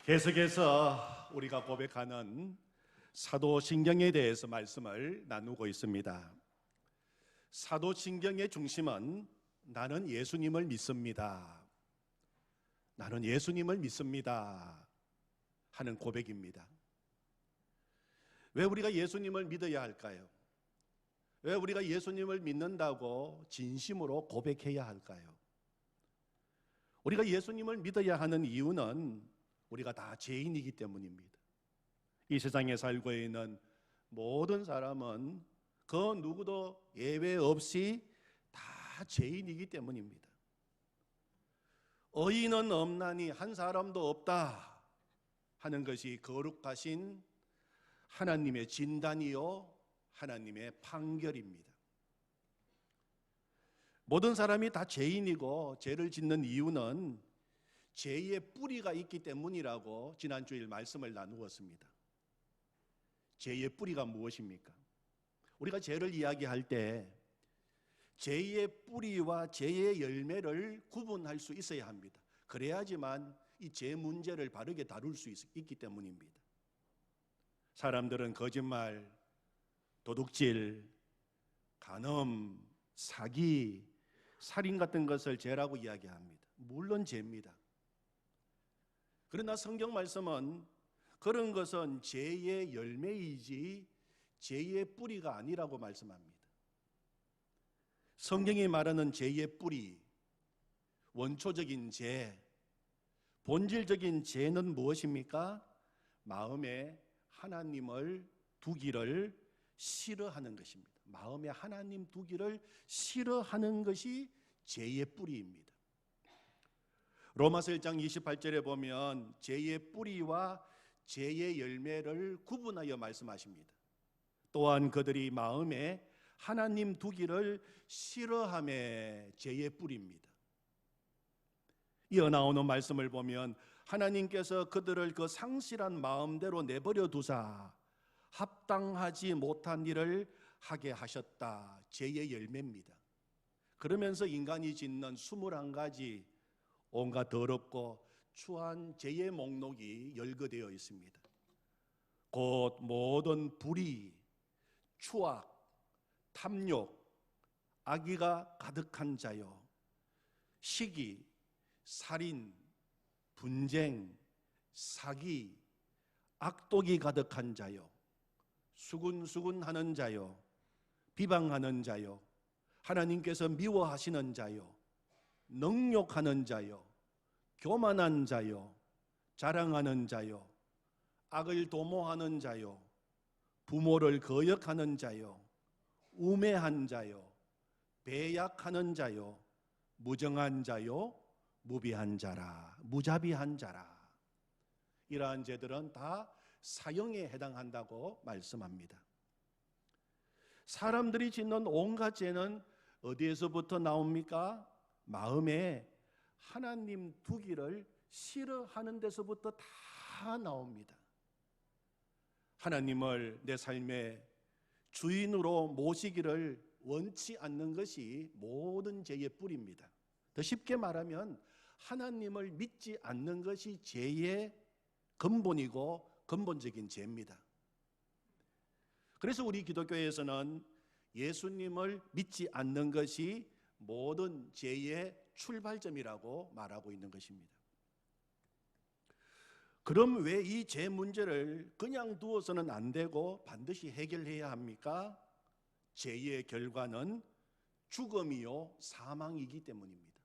계속해서 우리가 고백하는 사도신경에 대해서 말씀을 나누고 있습니다. 사도신경의 중심은 나는 예수님을 믿습니다. 나는 예수님을 믿습니다 하는 고백입니다. 왜 우리가 예수님을 믿어야 할까요? 왜 우리가 예수님을 믿는다고 진심으로 고백해야 할까요? 우리가 예수님을 믿어야 하는 이유는 우리가 다 죄인이기 때문입니다. 이 세상에 살고 있는 모든 사람은 그 누구도 예외 없이 다 죄인이기 때문입니다. 의인은 없나니 한 사람도 없다 하는 것이 거룩하신 하나님의 진단이요 하나님의 판결입니다. 모든 사람이 다 죄인이고 죄를 짓는 이유는 죄의 뿌리가 있기 때문이라고 지난주일 말씀을 나누었습니다. 죄의 뿌리가 무엇입니까? 우리가 죄를 이야기할 때 죄의 뿌리와 죄의 열매를 구분할 수 있어야 합니다. 그래야지만 이 죄 문제를 바르게 다룰 수 있기 때문입니다. 사람들은 거짓말, 도둑질, 간음, 사기, 살인 같은 것을 죄라고 이야기합니다. 물론 죄입니다. 그러나 성경 말씀은 그런 것은 죄의 열매이지 죄의 뿌리가 아니라고 말씀합니다. 성경이 말하는 죄의 뿌리, 원초적인 죄, 본질적인 죄는 무엇입니까? 마음에 하나님을 두기를 싫어하는 것입니다. 마음에 하나님 두기를 싫어하는 것이 죄의 뿌리입니다. 로마서 1장 28절에 보면 죄의 뿌리와 죄의 열매를 구분하여 말씀하십니다. 또한 그들이 마음에 하나님 두기를 싫어함에 죄의 뿌리입니다. 이어 나오는 말씀을 보면 하나님께서 그들을 그 상실한 마음대로 내버려 두사 합당하지 못한 일을 하게 하셨다. 죄의 열매입니다. 그러면서 인간이 짓는 21가지 온갖 더럽고 추한 죄의 목록이 열거되어 있습니다. 곧 모든 불의, 추악, 탐욕, 악의가 가득한 자요, 시기, 살인, 분쟁, 사기, 악독이 가득한 자요, 수군수군하는 자요, 비방하는 자요, 하나님께서 미워하시는 자요, 능욕하는 자요, 교만한 자요, 자랑하는 자요, 악을 도모하는 자요, 부모를 거역하는 자요, 우매한 자요, 배약하는 자요, 무정한 자요, 무비한 자라, 무자비한 자라. 이러한 죄들은 다 사형에 해당한다고 말씀합니다. 사람들이 짓는 온갖 죄는 어디에서부터 나옵니까? 마음에 하나님 두기를 싫어하는 데서부터 다 나옵니다. 하나님을 내 삶의 주인으로 모시기를 원치 않는 것이 모든 죄의 뿌리입니다. 더 쉽게 말하면 하나님을 믿지 않는 것이 죄의 근본이고 근본적인 죄입니다. 그래서 우리 기독교에서는 예수님을 믿지 않는 것이 모든 죄의 출발점이라고 말하고 있는 것입니다. 그럼 왜 이 죄 문제를 그냥 두어서는 안 되고 반드시 해결해야 합니까? 죄의 결과는 죽음이요 사망이기 때문입니다.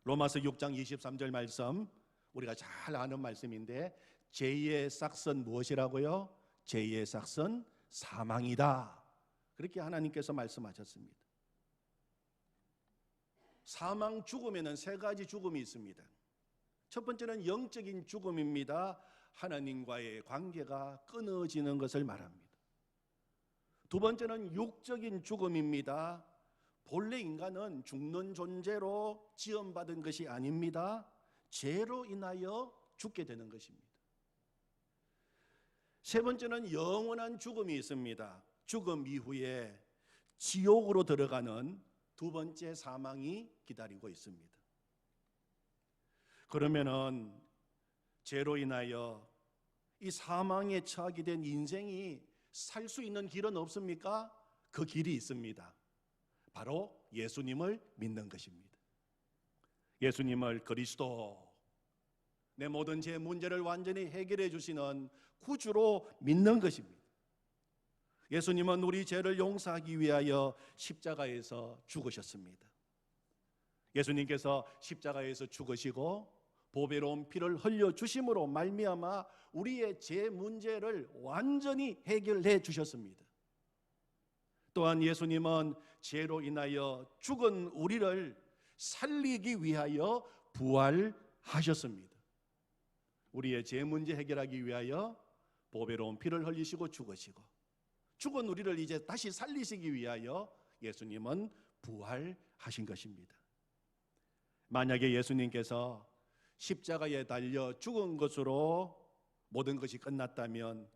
로마서 6장 23절 말씀, 우리가 잘 아는 말씀인데 죄의 싹은 무엇이라고요? 죄의 싹은 사망이다. 그렇게 하나님께서 말씀하셨습니다. 사망 죽음에는 세 가지 죽음이 있습니다. 첫 번째는 영적인 죽음입니다. 하나님과의 관계가 끊어지는 것을 말합니다. 두 번째는 육적인 죽음입니다. 본래 인간은 죽는 존재로 지음받은 것이 아닙니다. 죄로 인하여 죽게 되는 것입니다. 세 번째는 영원한 죽음이 있습니다. 죽음 이후에 지옥으로 들어가는 두 번째 사망이 기다리고 있습니다. 그러면은 죄로 인하여 이 사망에 처하게 된 인생이 살 수 있는 길은 없습니까? 그 길이 있습니다. 바로 예수님을 믿는 것입니다. 예수님을 그리스도, 내 모든 죄 문제를 완전히 해결해 주시는 구주로 믿는 것입니다. 예수님은 우리 죄를 용서하기 위하여 십자가에서 죽으셨습니다. 예수님께서 십자가에서 죽으시고 보배로운 피를 흘려 주심으로 말미암아 우리의 죄 문제를 완전히 해결해 주셨습니다. 또한 예수님은 죄로 인하여 죽은 우리를 살리기 위하여 부활하셨습니다. 우리의 죄 문제 해결하기 위하여 보배로운 피를 흘리시고 죽으시고 죽은 우리를 이제 다시 살리시기 위하여 예수님은 부활하신 것입니다. 만약에 예수님께서 십자가에 달려 죽은 것으로 모든 것이 끝났다면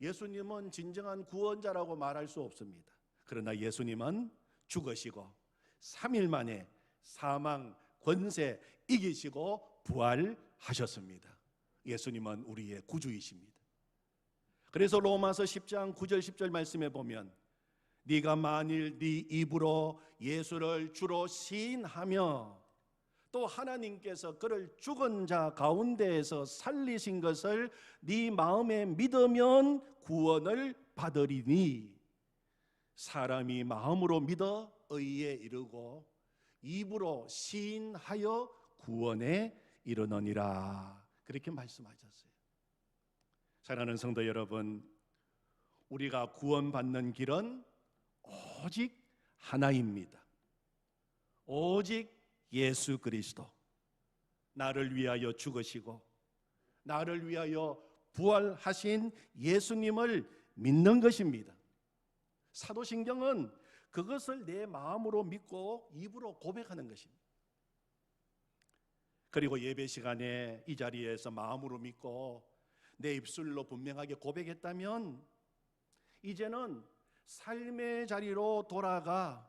예수님은 진정한 구원자라고 말할 수 없습니다. 그러나 예수님은 죽으시고 3일 만에 사망, 권세 이기시고 부활하셨습니다. 예수님은 우리의 구주이십니다. 그래서 로마서 10장 9절 10절 말씀에 보면 네가 만일 네 입으로 예수를 주로 시인하며 또 하나님께서 그를 죽은 자 가운데에서 살리신 것을 네 마음에 믿으면 구원을 받으리니 사람이 마음으로 믿어 의에 이르고 입으로 시인하여 구원에 이르느니라. 그렇게 말씀하셨어요. 사랑하는 성도 여러분, 우리가 구원받는 길은 오직 하나입니다. 오직 예수 그리스도, 나를 위하여 죽으시고 나를 위하여 부활하신 예수님을 믿는 것입니다. 사도신경은 그것을 내 마음으로 믿고 입으로 고백하는 것입니다. 그리고 예배 시간에 이 자리에서 마음으로 믿고 내 입술로 분명하게 고백했다면 이제는 삶의 자리로 돌아가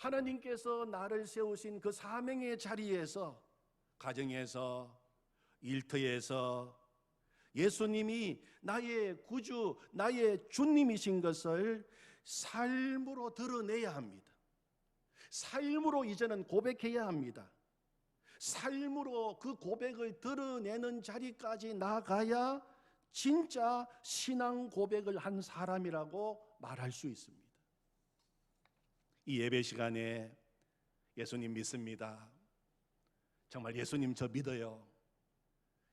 하나님께서 나를 세우신 그 사명의 자리에서, 가정에서, 일터에서 예수님이 나의 구주, 나의 주님이신 것을 삶으로 드러내야 합니다. 삶으로 이제는 고백해야 합니다. 삶으로 그 고백을 드러내는 자리까지 나가야 진짜 신앙 고백을 한 사람이라고 말할 수 있습니다. 이 예배 시간에 예수님 믿습니다. 정말 예수님 저 믿어요.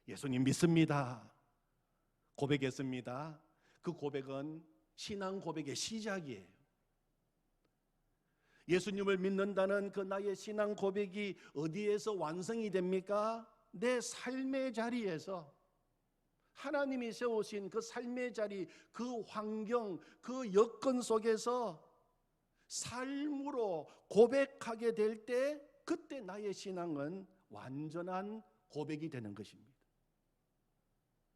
예수님 믿습니다. 고백했습니다. 그 고백은 신앙 고백의 시작이에요. 예수님을 믿는다는 그 나의 신앙 고백이 어디에서 완성이 됩니까? 내 삶의 자리에서, 하나님이 세우신 그 삶의 자리, 그 환경, 그 여건 속에서 삶으로 고백하게 될 때 그때 나의 신앙은 완전한 고백이 되는 것입니다.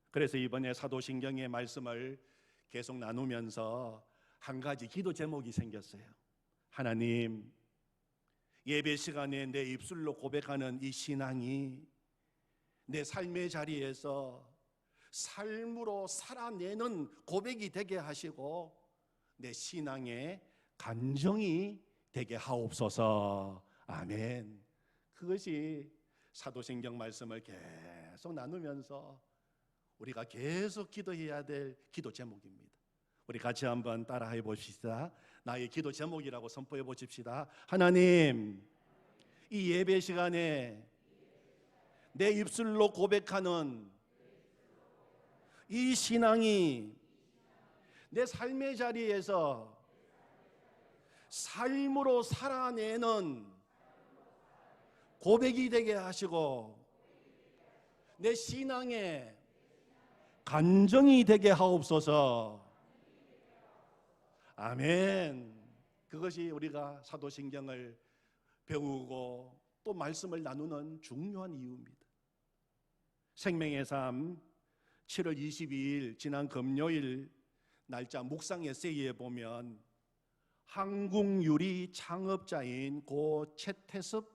그래서 이번에 사도신경의 말씀을 계속 나누면서 한 가지 기도 제목이 생겼어요. 하나님, 예배 시간에 내 입술로 고백하는 이 신앙이 내 삶의 자리에서 삶으로 살아내는 고백이 되게 하시고 내 신앙의 간정이 되게 하옵소서. 아멘. 그것이 사도신경 말씀을 계속 나누면서 우리가 계속 기도해야 될 기도 제목입니다. 우리 같이 한번 따라해 보시다. 나의 기도 제목이라고 선포해 보십시다. 하나님, 이 예배 시간에 내 입술로 고백하는 이 신앙이 내 삶의 자리에서 삶으로 살아내는 고백이 되게 하시고 내 신앙의 간정이 되게 하옵소서. 아멘. 그것이 우리가 사도신경을 배우고 또 말씀을 나누는 중요한 이유입니다. 생명의 삶 7월 22일 지난 금요일 날짜 묵상 에세이에 보면 한국유리 창업자인 고 최태섭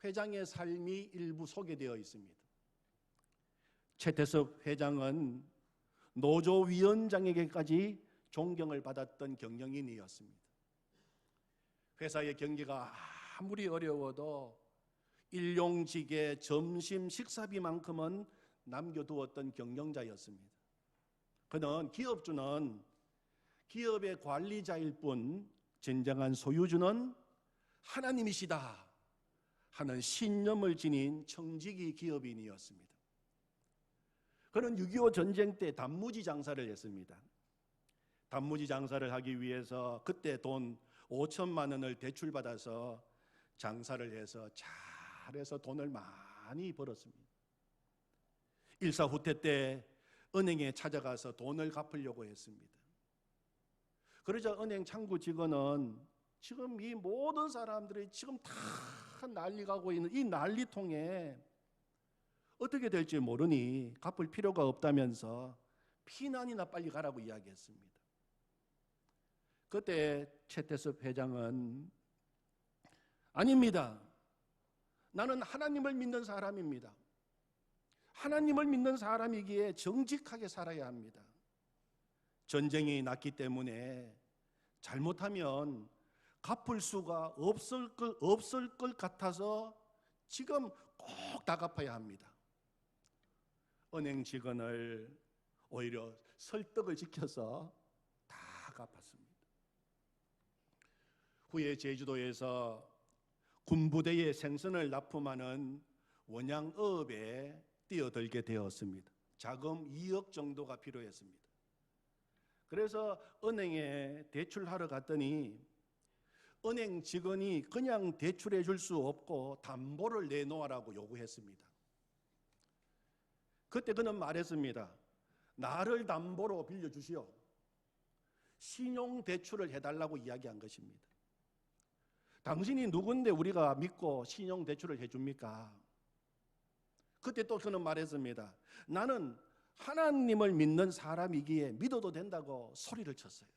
회장의 삶이 일부 소개되어 있습니다. 최태섭 회장은 노조위원장에게까지 존경을 받았던 경영인이었습니다. 회사의 경기가 아무리 어려워도 일용직의 점심 식사비만큼은 남겨두었던 경영자였습니다. 그는 기업주는 기업의 관리자일 뿐 진정한 소유주는 하나님이시다 하는 신념을 지닌 청지기 기업인이었습니다. 그는 6.25 전쟁 때 단무지 장사를 했습니다. 단무지 장사를 하기 위해서 그때 돈 5천만 원을 대출받아서 장사를 해서 잘해서 돈을 많이 벌었습니다. 일사후퇴 때 은행에 찾아가서 돈을 갚으려고 했습니다. 그러자 은행 창구 직원은 지금 이 모든 사람들이 지금 다 난리 가고 있는 이 난리통에 어떻게 될지 모르니 갚을 필요가 없다면서 피난이나 빨리 가라고 이야기했습니다. 그때 최태섭 회장은 아닙니다. 나는 하나님을 믿는 사람입니다. 하나님을 믿는 사람이기에 정직하게 살아야 합니다. 전쟁이 났기 때문에 잘못하면 갚을 수가 없을 것 같아서 지금 꼭 다 갚아야 합니다. 은행 직원을 오히려 설득을 시켜서 다 갚았습니다. 후에 제주도에서 군부대의 생선을 납품하는 원양어업에 뛰어들게 되었습니다. 자금 2억 정도가 필요했습니다. 그래서 은행에 대출하러 갔더니 은행 직원이 그냥 대출해 줄 수 없고 담보를 내놓으라고 요구했습니다. 그때 그는 말했습니다. 나를 담보로 빌려주시오. 신용대출을 해달라고 이야기한 것입니다. 당신이 누군데 우리가 믿고 신용대출을 해줍니까? 그때 또 그는 말했습니다. 나는 하나님을 믿는 사람이기에 믿어도 된다고 소리를 쳤어요.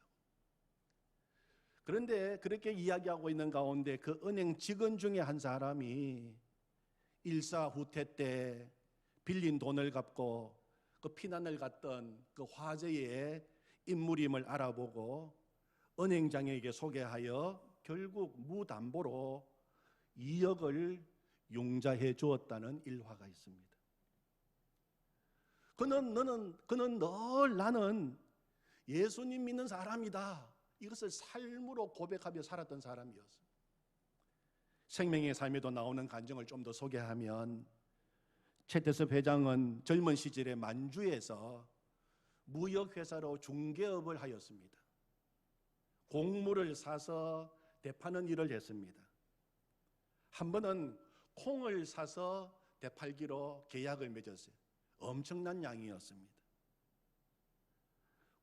그런데 그렇게 이야기하고 있는 가운데 그 은행 직원 중에 한 사람이 일사후퇴 때 빌린 돈을 갚고 그 피난을 갔던 그 화재의 인물임을 알아보고 은행장에게 소개하여 결국 무담보로 2억을 융자해 주었다는 일화가 있습니다. 그는 늘 나는 예수님 믿는 사람이다. 이것을 삶으로 고백하며 살았던 사람이었어요. 생명의 삶에도 나오는 간증을 좀 더 소개하면 최태섭 회장은 젊은 시절에 만주에서 무역회사로 중개업을 하였습니다. 곡물을 사서 대파는 일을 했습니다. 한 번은 콩을 사서 대팔기로 계약을 맺었어요. 엄청난 양이었습니다.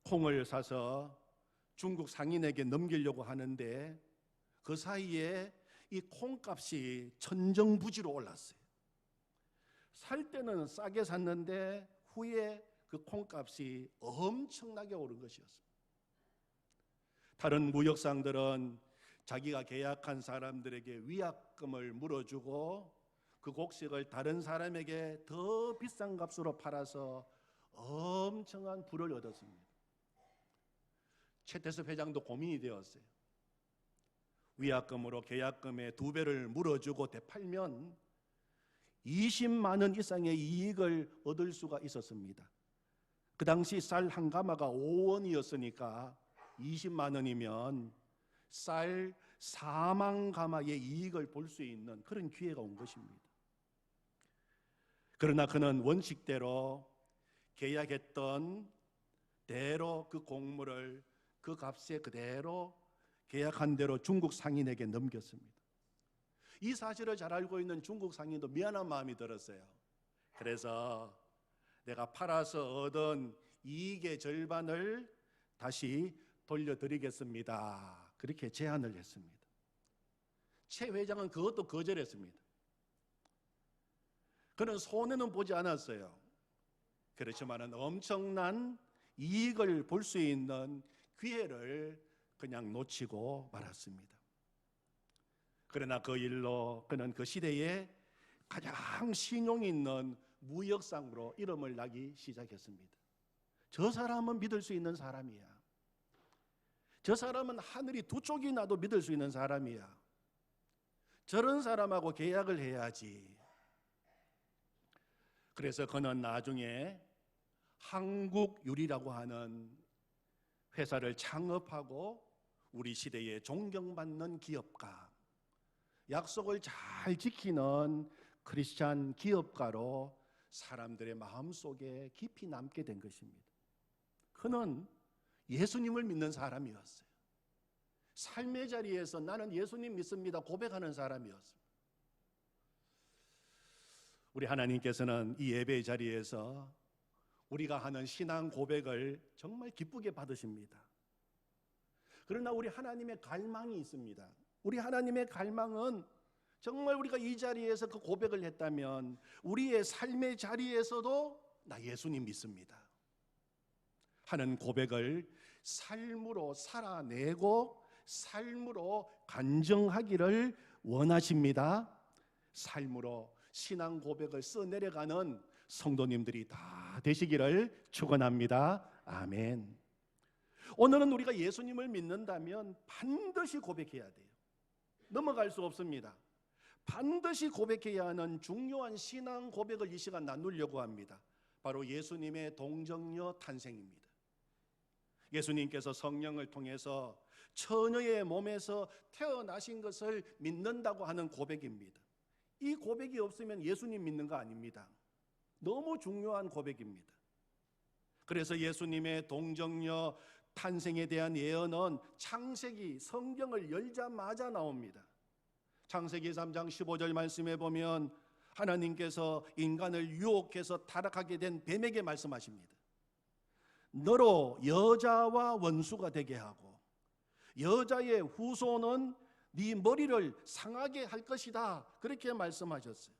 콩을 사서 중국 상인에게 넘기려고 하는데 그 사이에 이 콩값이 천정부지로 올랐어요. 살 때는 싸게 샀는데 후에 그 콩값이 엄청나게 오른 것이었습니다. 다른 무역상들은 자기가 계약한 사람들에게 위약금을 물어주고 그 곡식을 다른 사람에게 더 비싼 값으로 팔아서 엄청난 부를 얻었습니다. 최태섭 회장도 고민이 되었어요. 위약금으로 계약금의 2배를 물어주고 되팔면 20만 원 이상의 이익을 얻을 수가 있었습니다. 그 당시 쌀 한 가마가 5원이었으니까 20만 원이면 쌀 4만 가마의 이익을 볼 수 있는 그런 기회가 온 것입니다. 그러나 그는 원칙대로 계약했던 대로 그 곡물을 그 값에 그대로 계약한 대로 중국 상인에게 넘겼습니다. 이 사실을 잘 알고 있는 중국 상인도 미안한 마음이 들었어요. 그래서 내가 팔아서 얻은 이익의 절반을 다시 돌려드리겠습니다. 그렇게 제안을 했습니다. 최 회장은 그것도 거절했습니다. 그는 손해는 보지 않았어요. 그렇지만 엄청난 이익을 볼 수 있는 기회를 그냥 놓치고 말았습니다. 그러나 그 일로 그는 그 시대에 가장 신용 있는 무역상으로 이름을 나기 시작했습니다. 저 사람은 믿을 수 있는 사람이야. 저 사람은 하늘이 두 쪽이 나도 믿을 수 있는 사람이야. 저런 사람하고 계약을 해야지. 그래서 그는 나중에 한국유리라고 하는 회사를 창업하고 우리 시대에 존경받는 기업가, 약속을 잘 지키는 크리스찬 기업가로 사람들의 마음속에 깊이 남게 된 것입니다. 그는 예수님을 믿는 사람이었어요. 삶의 자리에서 나는 예수님 믿습니다 고백하는 사람이었어요. 우리 하나님께서는 이 예배의 자리에서 우리가 하는 신앙 고백을 정말 기쁘게 받으십니다. 그러나 우리 하나님의 갈망이 있습니다. 우리 하나님의 갈망은 정말 우리가 이 자리에서 그 고백을 했다면 우리의 삶의 자리에서도 나 예수님 믿습니다 하는 고백을 삶으로 살아내고 삶으로 간증하기를 원하십니다. 삶으로 신앙 고백을 써내려가는 성도님들이 다 되시기를 축원합니다. 아멘. 오늘은 우리가 예수님을 믿는다면 반드시 고백해야 돼요. 넘어갈 수 없습니다. 반드시 고백해야 하는 중요한 신앙 고백을 이 시간 나누려고 합니다. 바로 예수님의 동정녀 탄생입니다. 예수님께서 성령을 통해서 처녀의 몸에서 태어나신 것을 믿는다고 하는 고백입니다. 이 고백이 없으면 예수님 믿는 거 아닙니다. 너무 중요한 고백입니다. 그래서 예수님의 동정녀 탄생에 대한 예언은 창세기 성경을 열자마자 나옵니다. 창세기 3장 15절 말씀에 보면 하나님께서 인간을 유혹해서 타락하게 된 뱀에게 말씀하십니다. 너로 여자와 원수가 되게 하고 여자의 후손은 네 머리를 상하게 할 것이다. 그렇게 말씀하셨어요.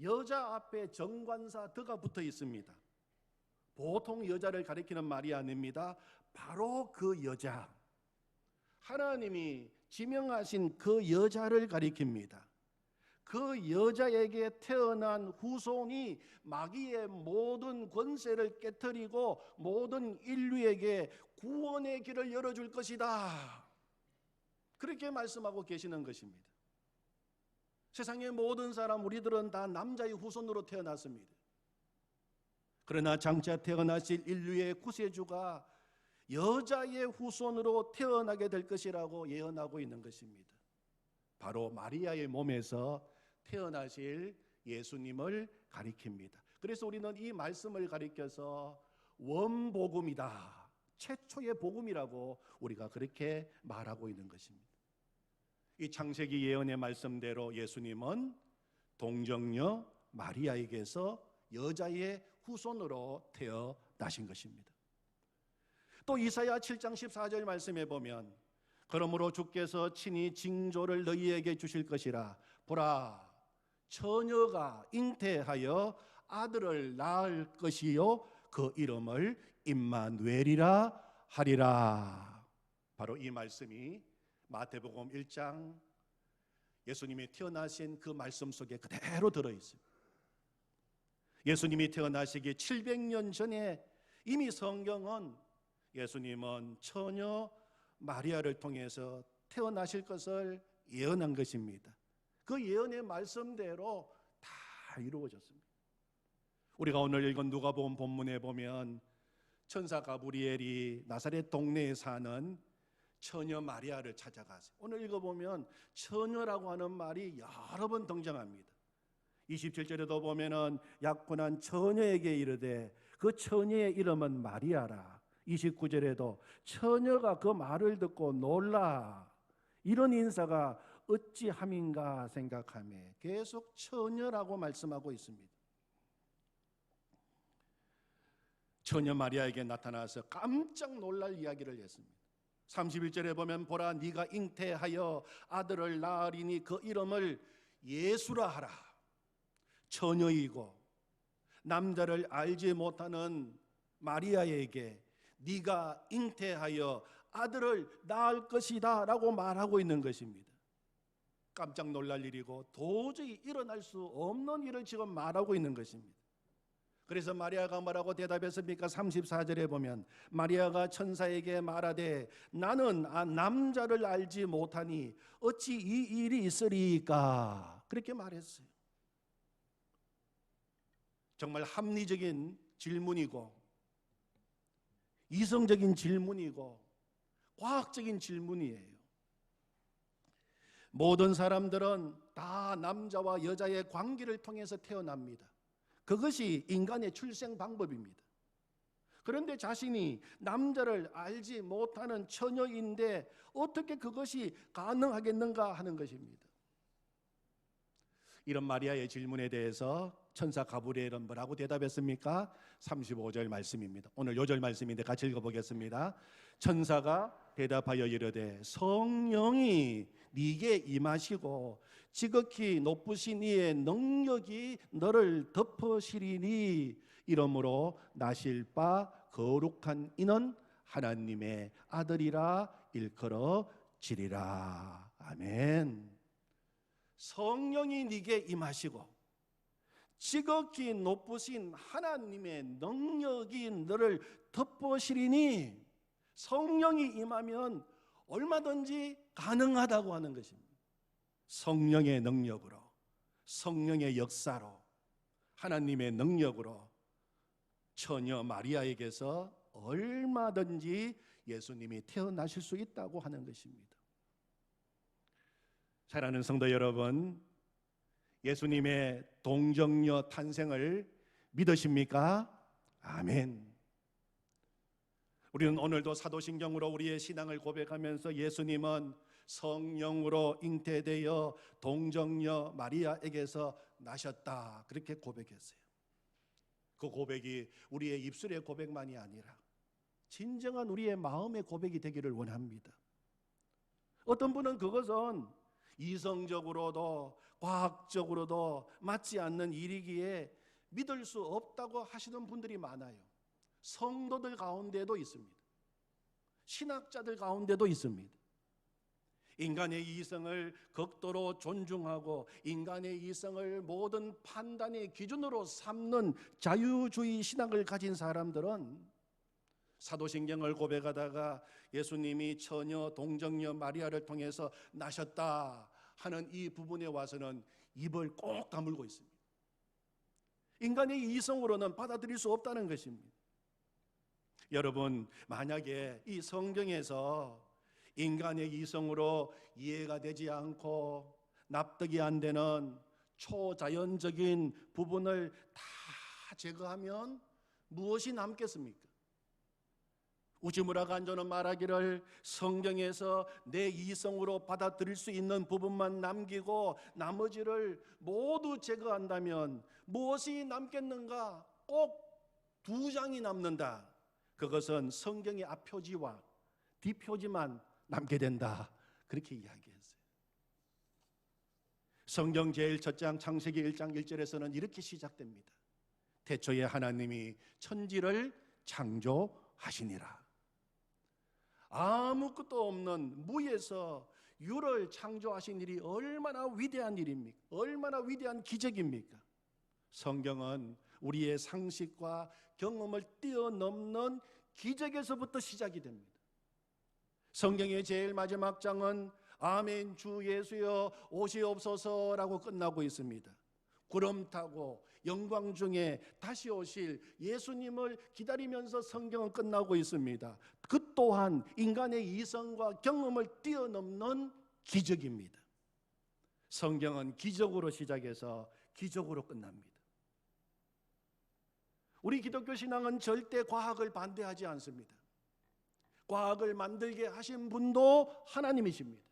여자 앞에 정관사 더가 붙어 있습니다. 보통 여자를 가리키는 말이 아닙니다. 바로 그 여자, 하나님이 지명하신 그 여자를 가리킵니다. 그 여자에게 태어난 후손이 마귀의 모든 권세를 깨트리고 모든 인류에게 구원의 길을 열어줄 것이다. 그렇게 말씀하고 계시는 것입니다. 세상의 모든 사람, 우리들은 다 남자의 후손으로 태어났습니다. 그러나 장차 태어나실 인류의 구세주가 여자의 후손으로 태어나게 될 것이라고 예언하고 있는 것입니다. 바로 마리아의 몸에서 태어나실 예수님을 가리킵니다. 그래서 우리는 이 말씀을 가리켜서 원복음이다, 최초의 복음이라고 우리가 그렇게 말하고 있는 것입니다. 이 창세기 예언의 말씀대로 예수님은 동정녀 마리아에게서 여자의 후손으로 태어나신 것입니다. 또 이사야 7장 14절 말씀에 보면 그러므로 주께서 친히 징조를 너희에게 주실 것이라. 보라, 처녀가 잉태하여 아들을 낳을 것이요 그 이름을 임마누엘이라 하리라. 바로 이 말씀이 마태복음 1장 예수님이 태어나신 그 말씀 속에 그대로 들어있습니다. 예수님이 태어나시기 700년 전에 이미 성경은 예수님은 처녀 마리아를 통해서 태어나실 것을 예언한 것입니다. 그 예언의 말씀대로 다 이루어졌습니다. 우리가 오늘 읽은 누가복음 본문에 보면 천사 가브리엘이 나사렛 동네에 사는 처녀 마리아를 찾아가세요. 오늘 읽어보면 처녀라고 하는 말이 여러 번 등장합니다. 27절에도 보면은 약혼한 처녀에게 이르되 그 처녀의 이름은 마리아라. 29절에도 처녀가 그 말을 듣고 놀라 이런 인사가 어찌함인가 생각하며 계속 처녀라고 말씀하고 있습니다. 처녀 마리아에게 나타나서 깜짝 놀랄 이야기를 했습니다. 31절에 보면 보라 네가 잉태하여 아들을 낳으리니 그 이름을 예수라 하라. 처녀이고 남자를 알지 못하는 마리아에게 네가 잉태하여 아들을 낳을 것이다 라고 말하고 있는 것입니다. 깜짝 놀랄 일이고 도저히 일어날 수 없는 일을 지금 말하고 있는 것입니다. 그래서 마리아가 뭐라고 대답했습니까? 34절에 보면 마리아가 천사에게 말하되 나는 남자를 알지 못하니 어찌 이 일이 있으리까? 그렇게 말했어요. 정말 합리적인 질문이고 이성적인 질문이고 과학적인 질문이에요. 모든 사람들은 다 남자와 여자의 관계를 통해서 태어납니다. 그것이 인간의 출생 방법입니다. 그런데 자신이 남자를 알지 못하는 처녀인데 어떻게 그것이 가능하겠는가 하는 것입니다. 이런 마리아의 질문에 대해서 천사 가브리엘은 뭐라고 대답했습니까? 35절 말씀입니다. 오늘 요절 말씀인데 같이 읽어보겠습니다. 천사가 대답하여 이르되 성령이 네게 임하시고 지극히 높으신 이의 능력이 너를 덮으시리니 이러므로 나실 바 거룩한 이는 하나님의 아들이라 일컬어지리라. 아멘. 성령이 네게 임하시고 지극히 높으신 하나님의 능력이 너를 덮으시리니, 성령이 임하면 얼마든지 가능하다고 하는 것입니다. 성령의 능력으로, 성령의 역사로, 하나님의 능력으로 처녀 마리아에게서 얼마든지 예수님이 태어나실 수 있다고 하는 것입니다. 사랑하는 성도 여러분, 예수님의 동정녀 탄생을 믿으십니까? 아멘. 우리는 오늘도 사도신경으로 우리의 신앙을 고백하면서 예수님은 성령으로 잉태되어 동정녀 마리아에게서 나셨다, 그렇게 고백했어요. 그 고백이 우리의 입술의 고백만이 아니라 진정한 우리의 마음의 고백이 되기를 원합니다. 어떤 분은 그것은 이성적으로도 과학적으로도 맞지 않는 일이기에 믿을 수 없다고 하시는 분들이 많아요. 성도들 가운데도 있습니다. 신학자들 가운데도 있습니다. 인간의 이성을 극도로 존중하고 인간의 이성을 모든 판단의 기준으로 삼는 자유주의 신학을 가진 사람들은 사도신경을 고백하다가 예수님이 처녀 동정녀 마리아를 통해서 나셨다 하는 이 부분에 와서는 입을 꼭 다물고 있습니다. 인간의 이성으로는 받아들일 수 없다는 것입니다. 여러분, 만약에 이 성경에서 인간의 이성으로 이해가 되지 않고 납득이 안 되는 초자연적인 부분을 다 제거하면 무엇이 남겠습니까? 우지무라 간조는 말하기를 성경에서 내 이성으로 받아들일 수 있는 부분만 남기고 나머지를 모두 제거한다면 무엇이 남겠는가? 꼭 2장이 남는다. 그것은 성경의 앞표지와 뒷표지만 남게 된다, 그렇게 이야기했어요. 성경 제일 첫 장 창세기 1장 1절에서는 이렇게 시작됩니다. 태초에 하나님이 천지를 창조하시니라. 아무것도 없는 무에서 유를 창조하신 일이 얼마나 위대한 일입니까? 얼마나 위대한 기적입니까? 성경은 우리의 상식과 경험을 뛰어넘는 기적에서부터 시작이 됩니다. 성경의 제일 마지막 장은 아멘 주 예수여 오시옵소서라고 끝나고 있습니다. 구름 타고 영광 중에 다시 오실 예수님을 기다리면서 성경은 끝나고 있습니다. 그 또한 인간의 이성과 경험을 뛰어넘는 기적입니다. 성경은 기적으로 시작해서 기적으로 끝납니다. 우리 기독교 신앙은 절대 과학을 반대하지 않습니다. 과학을 만들게 하신 분도 하나님이십니다.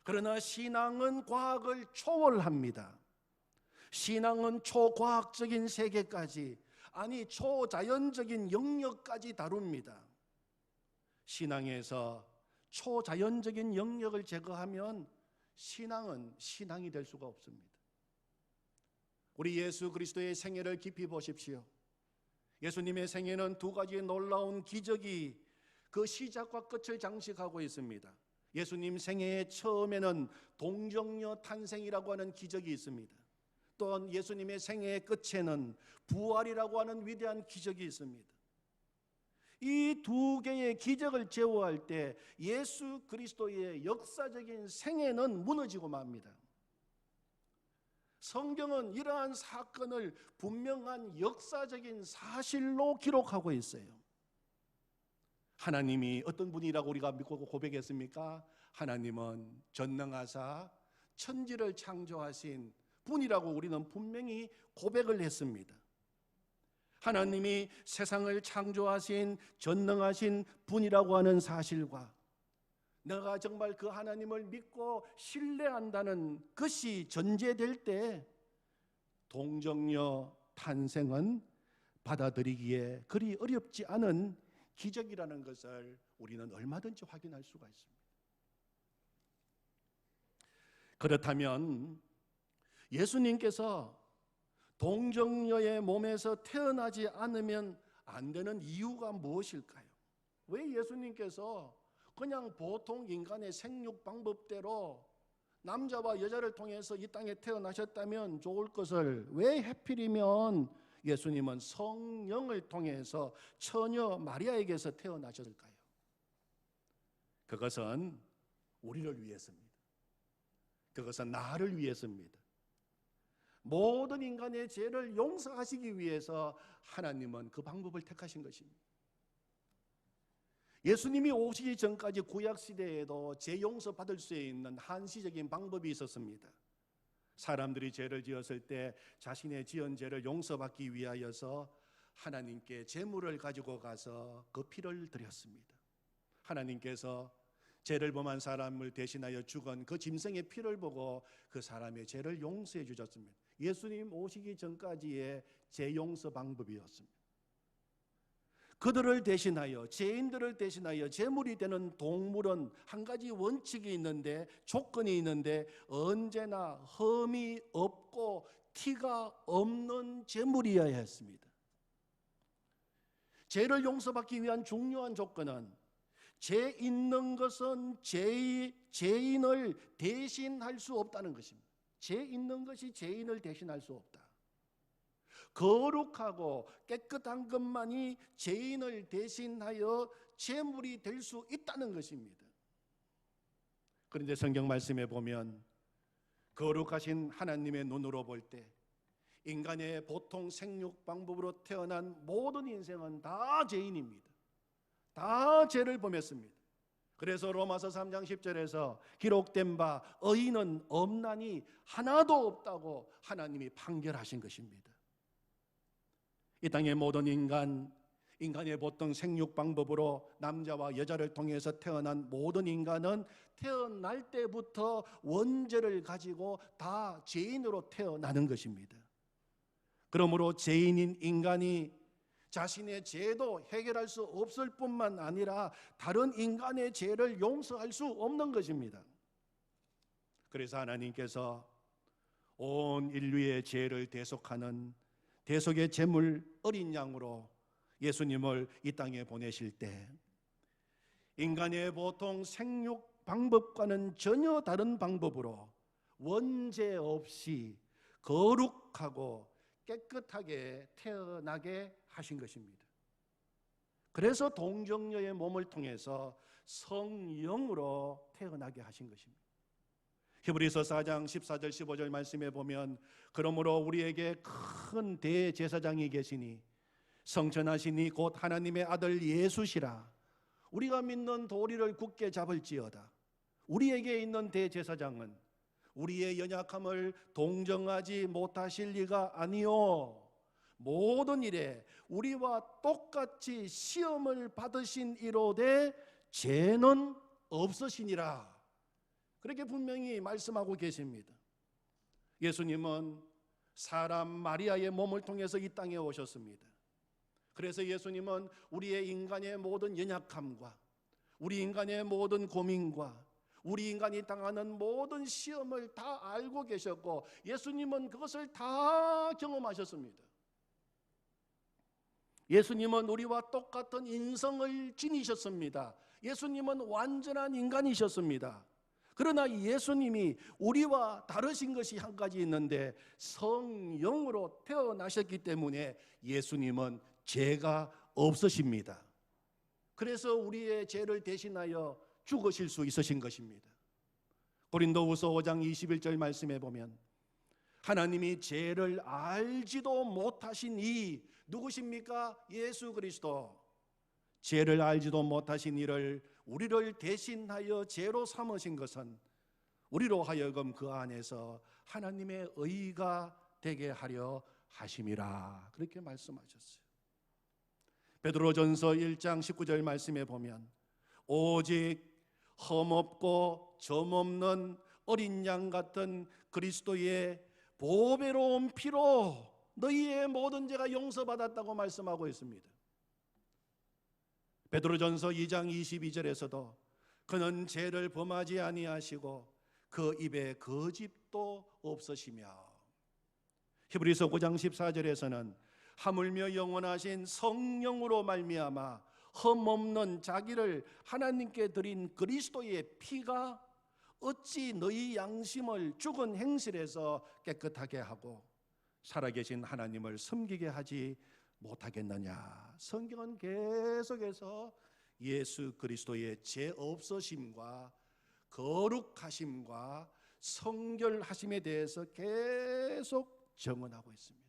그러나 신앙은 과학을 초월합니다. 신앙은 초과학적인 세계까지, 아니 초자연적인 영역까지 다룹니다. 신앙에서 초자연적인 영역을 제거하면 신앙은 신앙이 될 수가 없습니다. 우리 예수 그리스도의 생애를 깊이 보십시오. 예수님의 생애는 2가지의 놀라운 기적이 그 시작과 끝을 장식하고 있습니다. 예수님 생애의 처음에는 동정녀 탄생이라고 하는 기적이 있습니다. 또한 예수님의 생애의 끝에는 부활이라고 하는 위대한 기적이 있습니다. 이 두 개의 기적을 제어할 때 예수 그리스도의 역사적인 생애는 무너지고 맙니다. 성경은 이러한 사건을 분명한 역사적인 사실로 기록하고 있어요. 하나님이 어떤 분이라고 우리가 믿고 고백했습니까? 하나님은 전능하사 천지를 창조하신 분이라고 우리는 분명히 고백을 했습니다. 하나님이 세상을 창조하신 전능하신 분이라고 하는 사실과 내가 정말 그 하나님을 믿고 신뢰한다는 것이 전제될 때 동정녀 탄생은 받아들이기에 그리 어렵지 않은 기적이라는 것을 우리는 얼마든지 확인할 수가 있습니다. 그렇다면 예수님께서 동정녀의 몸에서 태어나지 않으면 안 되는 이유가 무엇일까요? 왜 예수님께서 그냥 보통 인간의 생육 방법대로 남자와 여자를 통해서 이 땅에 태어나셨다면 좋을 것을 왜 하필이면 예수님은 성령을 통해서 처녀 마리아에게서 태어나셨을까요? 그것은 우리를 위해서입니다. 그것은 나를 위해서입니다. 모든 인간의 죄를 용서하시기 위해서 하나님은 그 방법을 택하신 것입니다. 예수님이 오시기 전까지 구약시대에도 죄 용서받을 수 있는 한시적인 방법이 있었습니다. 사람들이 죄를 지었을 때 자신의 지은 죄를 용서받기 위하여서 하나님께 제물을 가지고 가서 그 피를 드렸습니다. 하나님께서 죄를 범한 사람을 대신하여 죽은 그 짐승의 피를 보고 그 사람의 죄를 용서해 주셨습니다. 예수님 오시기 전까지의 죄 용서 방법이었습니다. 그들을 대신하여, 죄인들을 대신하여 제물이 되는 동물은 한 가지 원칙이 있는데, 조건이 있는데, 언제나 흠이 없고 티가 없는 제물이어야 했습니다. 죄를 용서받기 위한 중요한 조건은 죄 있는 것은 죄인을 대신할 수 없다는 것입니다. 죄 있는 것이 죄인을 대신할 수 없다. 거룩하고 깨끗한 것만이 죄인을 대신하여 제물이 될 수 있다는 것입니다. 그런데 성경 말씀에 보면 거룩하신 하나님의 눈으로 볼 때 인간의 보통 생육 방법으로 태어난 모든 인생은 다 죄인입니다. 다 죄를 범했습니다. 그래서 로마서 3장 10절에서 기록된 바 의인은 없나니 하나도 없다고 하나님이 판결하신 것입니다. 이 땅의 모든 인간의 보통 생육 방법으로 남자와 여자를 통해서 태어난 모든 인간은 태어날 때부터 원죄를 가지고 다 죄인으로 태어나는 것입니다. 그러므로 죄인인 인간이 자신의 죄도 해결할 수 없을 뿐만 아니라 다른 인간의 죄를 용서할 수 없는 것입니다. 그래서 하나님께서 온 인류의 죄를 대속하는 대속의 제물 어린 양으로 예수님을 이 땅에 보내실 때 인간의 보통 생육 방법과는 전혀 다른 방법으로 원죄 없이 거룩하고 깨끗하게 태어나게 하신 것입니다. 그래서 동정녀의 몸을 통해서 성령으로 태어나게 하신 것입니다. 히브리서 4장 14절 15절 말씀에 보면 그러므로 우리에게 큰 대제사장이 계시니 성천하시니 곧 하나님의 아들 예수시라. 우리가 믿는 도리를 굳게 잡을지어다. 우리에게 있는 대제사장은 우리의 연약함을 동정하지 못하실 리가 아니요 모든 일에 우리와 똑같이 시험을 받으신 이로되 죄는 없으시니라. 그렇게 분명히 말씀하고 계십니다. 예수님은 사람 마리아의 몸을 통해서 이 땅에 오셨습니다. 그래서 예수님은 우리의 인간의 모든 연약함과 우리 인간의 모든 고민과 우리 인간이 당하는 모든 시험을 다 알고 계셨고 예수님은 그것을 다 경험하셨습니다. 예수님은 우리와 똑같은 인성을 지니셨습니다. 예수님은 완전한 인간이셨습니다. 그러나 예수님이 우리와 다르신 것이 한 가지 있는데 성령으로 태어나셨기 때문에 예수님은 죄가 없으십니다. 그래서 우리의 죄를 대신하여 죽으실 수 있으신 것입니다. 고린도후서 5장 21절 말씀에 보면 하나님이 죄를 알지도 못하신 이 누구십니까? 예수 그리스도. 죄를 알지도 못하신 이를 우리를 대신하여 죄로 삼으신 것은 우리로 하여금 그 안에서 하나님의 의가 되게 하려 하심이라, 그렇게 말씀하셨어요. 베드로전서 1장 19절 말씀에 보면 오직 흠없고 점없는 어린 양 같은 그리스도의 보배로운 피로 너희의 모든 죄가 용서받았다고 말씀하고 있습니다. 베드로전서 2장 22절에서도 그는 죄를 범하지 아니하시고 그 입에 거짓도 없으시며, 히브리서 9장 14절에서는 하물며 영원하신 성령으로 말미암아 흠없는 자기를 하나님께 드린 그리스도의 피가 어찌 너희 양심을 죽은 행실에서 깨끗하게 하고 살아계신 하나님을 섬기게 하지 못하겠느냐. 성경은 계속해서 예수 그리스도의 죄 없으심과 거룩하심과 성결하심에 대해서 계속 증언하고 있습니다.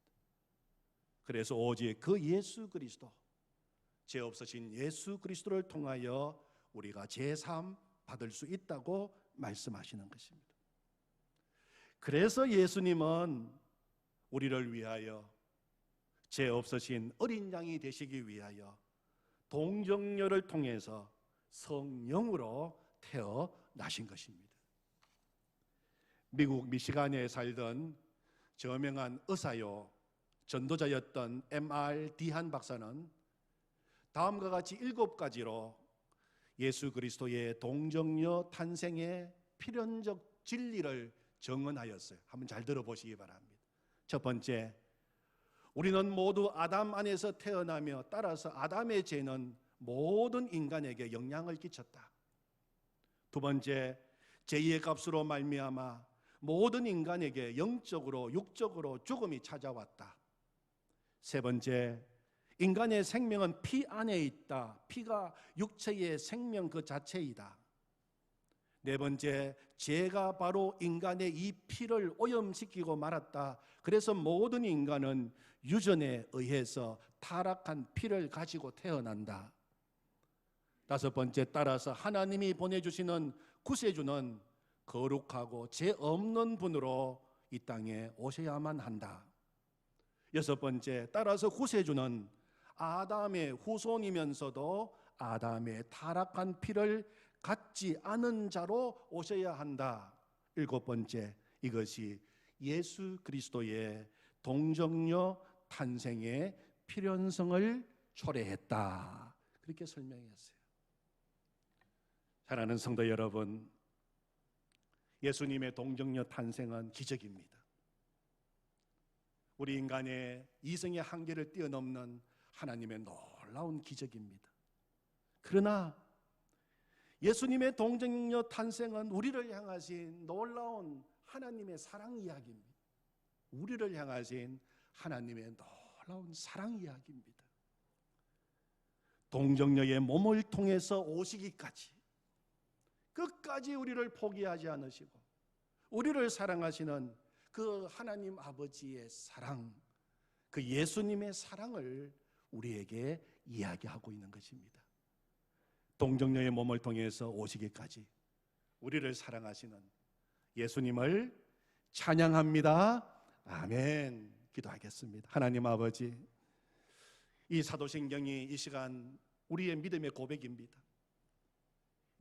그래서 오직 그 예수 그리스도, 죄 없으신 예수 그리스도를 통하여 우리가 제사함 받을 수 있다고 말씀하시는 것입니다. 그래서 예수님은 우리를 위하여 죄 없으신 어린 양이 되시기 위하여 동정녀를 통해서 성령으로 태어나신 것입니다. 미국 미시간에 살던 저명한 의사요 전도자였던 M.R. 디한 박사는 다음과 같이 7가지로 예수 그리스도의 동정녀 탄생의 필연적 진리를 증언하였어요. 한번 잘 들어보시기 바랍니다. 첫 번째, 우리는 모두 아담 안에서 태어나며 따라서 아담의 죄는 모든 인간에게 영향을 끼쳤다. 두 번째, 죄의 값으로 말미암아 모든 인간에게 영적으로 육적으로 죽음이 찾아왔다. 세 번째, 인간의 생명은 피 안에 있다. 피가 육체의 생명 그 자체이다. 네 번째, 죄가 바로 인간의 이 피를 오염시키고 말았다. 그래서 모든 인간은 유전에 의해서 타락한 피를 가지고 태어난다. 다섯 번째, 따라서 하나님이 보내주시는 구세주는 거룩하고 죄 없는 분으로 이 땅에 오셔야만 한다. 여섯 번째, 따라서 구세주는 아담의 후손이면서도 아담의 타락한 피를 갖지 않은 자로 오셔야 한다. 일곱 번째, 이것이 예수 그리스도의 동정녀 탄생의 필연성을 초래했다. 그렇게 설명했어요. 사랑하는 성도 여러분, 예수님의 동정녀 탄생은 기적입니다. 우리 인간의 이성의 한계를 뛰어넘는 하나님의 놀라운 기적입니다. 그러나 예수님의 동정녀 탄생은 우리를 향하신 놀라운 하나님의 사랑 이야기입니다. 우리를 향하신 하나님의 놀라운 사랑 이야기입니다. 동정녀의 몸을 통해서 오시기까지 끝까지 우리를 포기하지 않으시고 우리를 사랑하시는 그 하나님 아버지의 사랑, 그 예수님의 사랑을 우리에게 이야기하고 있는 것입니다. 동정녀의 몸을 통해서 오시기까지 우리를 사랑하시는 예수님을 찬양합니다. 아멘. 기도하겠습니다. 하나님 아버지, 이 사도신경이 이 시간 우리의 믿음의 고백입니다.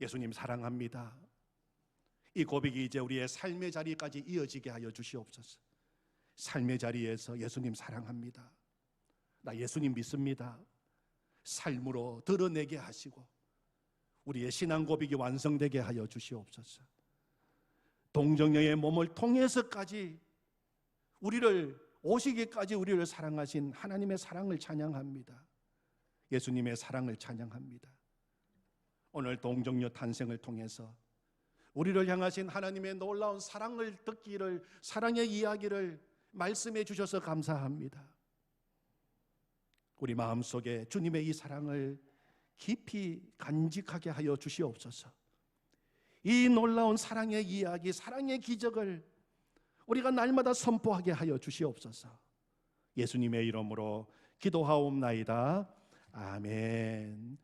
예수님 사랑합니다. 이 고백이 이제 우리의 삶의 자리까지 이어지게 하여 주시옵소서. 삶의 자리에서 예수님 사랑합니다, 나 예수님 믿습니다, 삶으로 드러내게 하시고 우리의 신앙 고백이 완성되게 하여 주시옵소서. 동정녀의 몸을 통해서까지 우리를 오시기까지 우리를 사랑하신 하나님의 사랑을 찬양합니다. 예수님의 사랑을 찬양합니다. 오늘 동정녀 탄생을 통해서 우리를 향하신 하나님의 놀라운 사랑을 듣기를, 사랑의 이야기를 말씀해 주셔서 감사합니다. 우리 마음속에 주님의 이 사랑을 깊이 간직하게 하여 주시옵소서. 이 놀라운 사랑의 이야기, 사랑의 기적을 우리가 날마다 선포하게 하여 주시옵소서. 예수님의 이름으로 기도하옵나이다. 아멘.